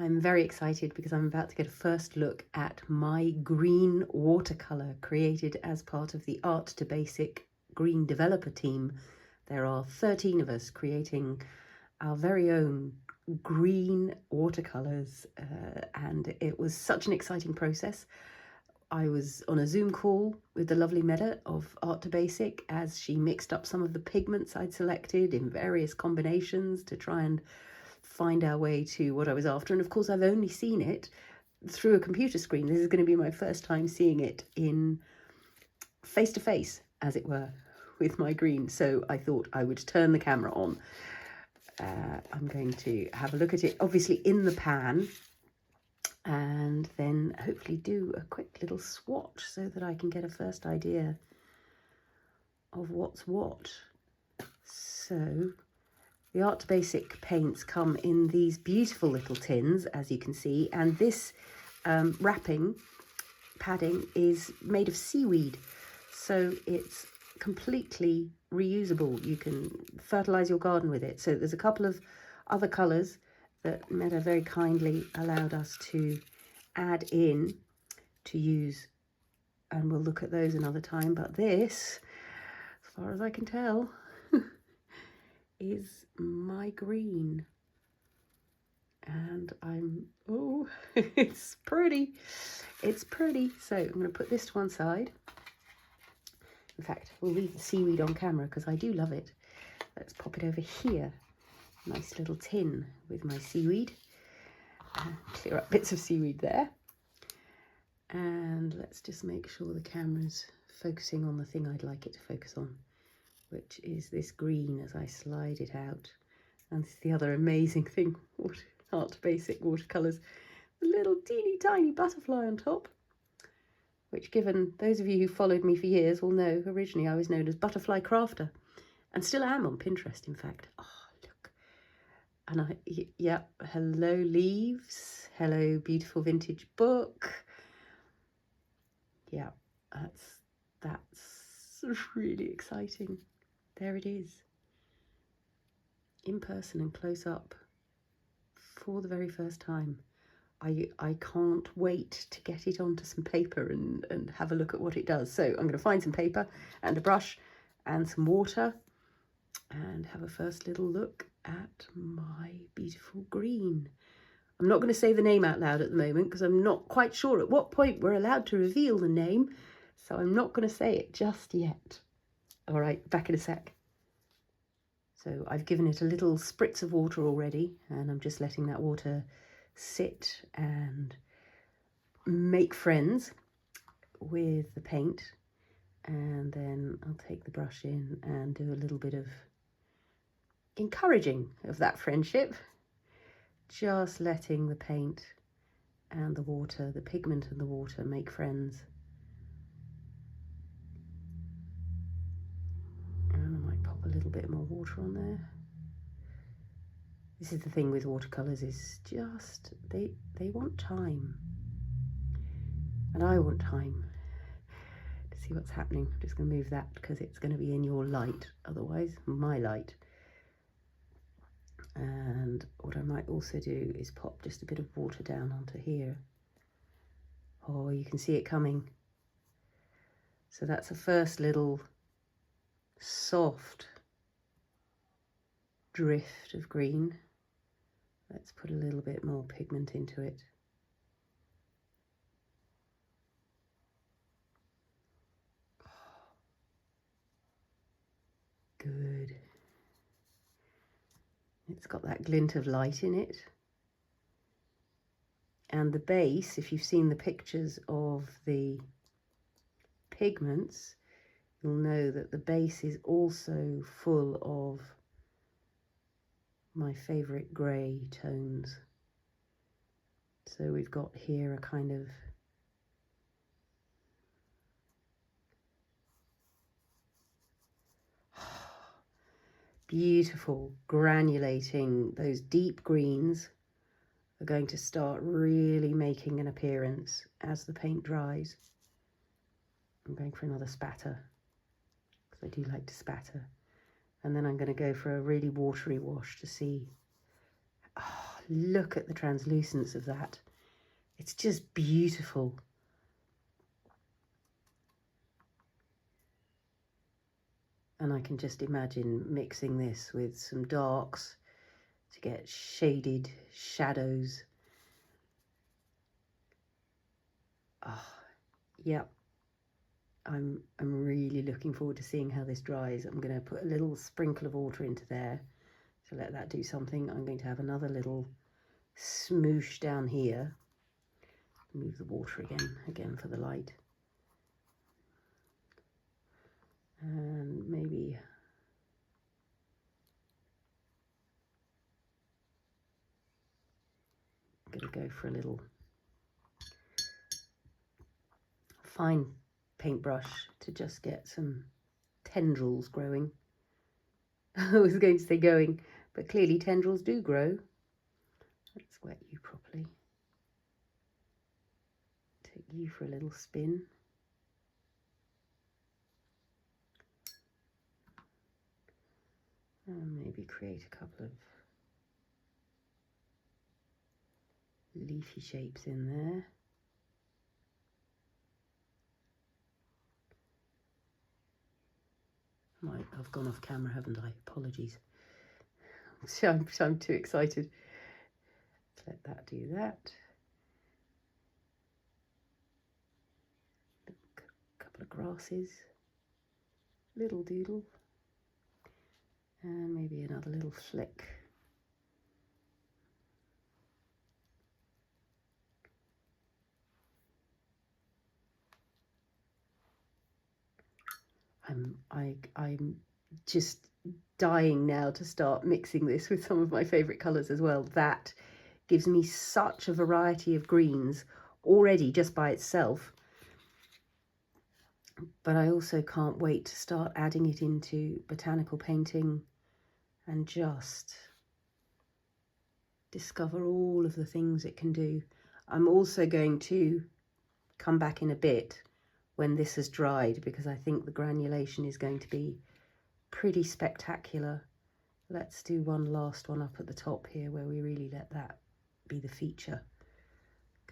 I'm very excited because I'm about to get a first look at my green watercolour created as part of the Art to Basic green developer team. There are 13 of us creating our very own green watercolours, and it was such an exciting process. I was on a Zoom call with the lovely Meta of Art to Basic as she mixed up some of the pigments I'd selected in various combinations to try and find our way to what I was after. And of course, I've only seen it through a computer screen. This is going to be my first time seeing it in face to face, as it were, with my green. So I thought I would turn the camera on. I'm going to have a look at it, obviously in the pan, and then hopefully do a quick little swatch so that I can get a first idea of what's what. So the Art to Basic paints come in these beautiful little tins, as you can see, and this wrapping padding is made of seaweed, so it's completely reusable. You can fertilize your garden with it. So there's a couple of other colors that Meta very kindly allowed us to add in to use, and we'll look at those another time. But this, as far as I can tell, is my green, and oh, it's pretty. So I'm going to put this to one side. In fact, we'll leave the seaweed on camera because I do love it. Let's pop it over here. Nice little tin with my seaweed. Clear up bits of seaweed there. And let's just make sure the camera's focusing on the thing I'd like it to focus on, which is this green as I slide it out. And this is the other amazing thing, Art to Basic watercolours, the little teeny tiny butterfly on top, which, given those of you who followed me for years will know, originally I was known as Butterfly Crafter, and still am on Pinterest, in fact. Oh, look. And yeah, hello leaves, hello beautiful vintage book. Yeah, that's really exciting. There it is, in person and close up for the very first time. I can't wait to get it onto some paper and have a look at what it does. So I'm going to find some paper and a brush and some water and have a first little look at my beautiful green. I'm not going to say the name out loud at the moment because I'm not quite sure at what point we're allowed to reveal the name. So I'm not going to say it just yet. All right, back in a sec. So I've given it a little spritz of water already, and I'm just letting that water sit and make friends with the paint. And then I'll take the brush in and do a little bit of encouraging of that friendship. Just letting the paint and the water, the pigment and the water, make friends. And I might pop a little bit more water on there. This is the thing with watercolours, is just, they want time. And I want time to see what's happening. I'm just going to move that because it's going to be in your light, otherwise my light. And what I might also do is pop just a bit of water down onto here. Oh, you can see it coming. So that's a first little soft drift of green. Let's put a little bit more pigment into it. Good. It's got that glint of light in it. And the base, if you've seen the pictures of the pigments, you'll know that the base is also full of my favourite grey tones. So we've got here a kind of beautiful granulating. Those deep greens are going to start really making an appearance as the paint dries. I'm going for another spatter because I do like to spatter. And then I'm going to go for a really watery wash to see. Oh, look at the translucence of that. It's just beautiful. And I can just imagine mixing this with some darks to get shaded shadows. Oh, yeah. I'm really looking forward to seeing how this dries. I'm going to put a little sprinkle of water into there to let that do something. I'm going to have another little smoosh down here. Move the water again for the light. And maybe I'm going to go for a little fine paintbrush to just get some tendrils growing. I was going to say going, but clearly tendrils do grow. Let's wet you properly. Take you for a little spin. And maybe create a couple of leafy shapes in there. I've gone off camera, haven't I? Apologies. I'm too excited. Let that do that. A couple of grasses. Little doodle. And maybe another little flick. I'm just dying now to start mixing this with some of my favourite colours as well. That gives me such a variety of greens already just by itself. But I also can't wait to start adding it into botanical painting and just discover all of the things it can do. I'm also going to come back in a bit when this has dried, because I think the granulation is going to be pretty spectacular. Let's do one last one up at the top here where we really let that be the feature.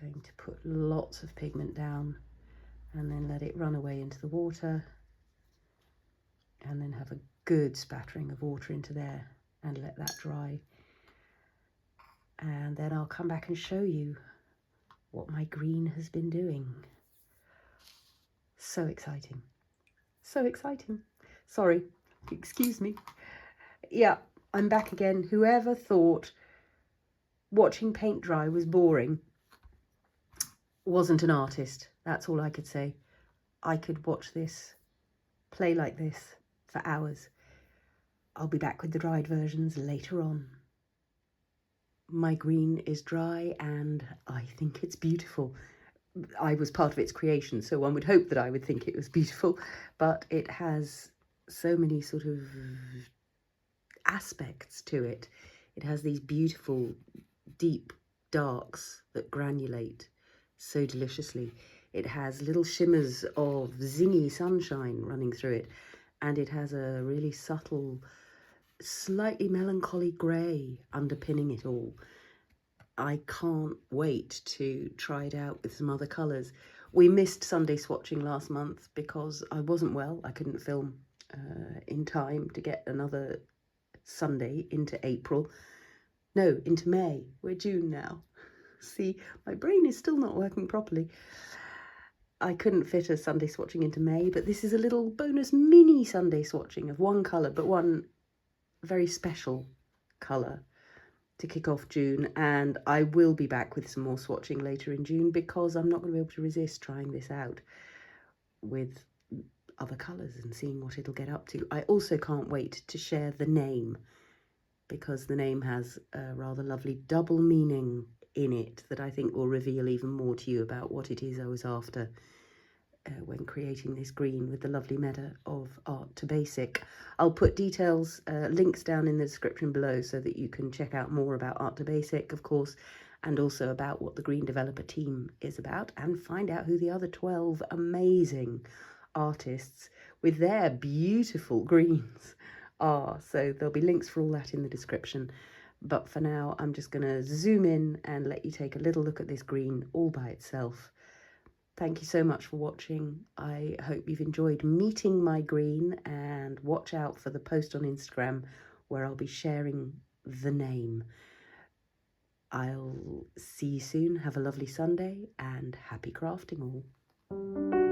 Going to put lots of pigment down and then let it run away into the water, and then have a good spattering of water into there and let that dry. And then I'll come back and show you what my green has been doing. So exciting. So exciting. Sorry, excuse me. Yeah, I'm back again. Whoever thought watching paint dry was boring wasn't an artist. That's all I could say. I could watch this, play like this for hours. I'll be back with the dried versions later on. My green is dry and I think it's beautiful. I was part of its creation, so one would hope that I would think it was beautiful, but it has so many sort of aspects to it. It has these beautiful deep darks that granulate so deliciously. It has little shimmers of zingy sunshine running through it, and it has a really subtle, slightly melancholy grey underpinning it all. I can't wait to try it out with some other colours. We missed Sunday Swatching last month because I wasn't well. I couldn't film in time to get another Sunday into April. No, into May. We're June now. See, my brain is still not working properly. I couldn't fit a Sunday Swatching into May, but this is a little bonus mini Sunday Swatching of one colour, but one very special colour to kick off June. And I will be back with some more swatching later in June, because I'm not going to be able to resist trying this out with other colours and seeing what it'll get up to. I also can't wait to share the name, because the name has a rather lovely double meaning in it that I think will reveal even more to you about what it is I was after when creating this green with the lovely meta of Art to Basic. I'll put details, links down in the description below so that you can check out more about Art to Basic, of course, and also about what the Green Developer team is about, and find out who the other 12 amazing artists with their beautiful greens are. So there'll be links for all that in the description. But for now, I'm just going to zoom in and let you take a little look at this green all by itself. Thank you so much for watching. I hope you've enjoyed meeting my green, and watch out for the post on Instagram where I'll be sharing the name. I'll see you soon. Have a lovely Sunday and happy crafting all.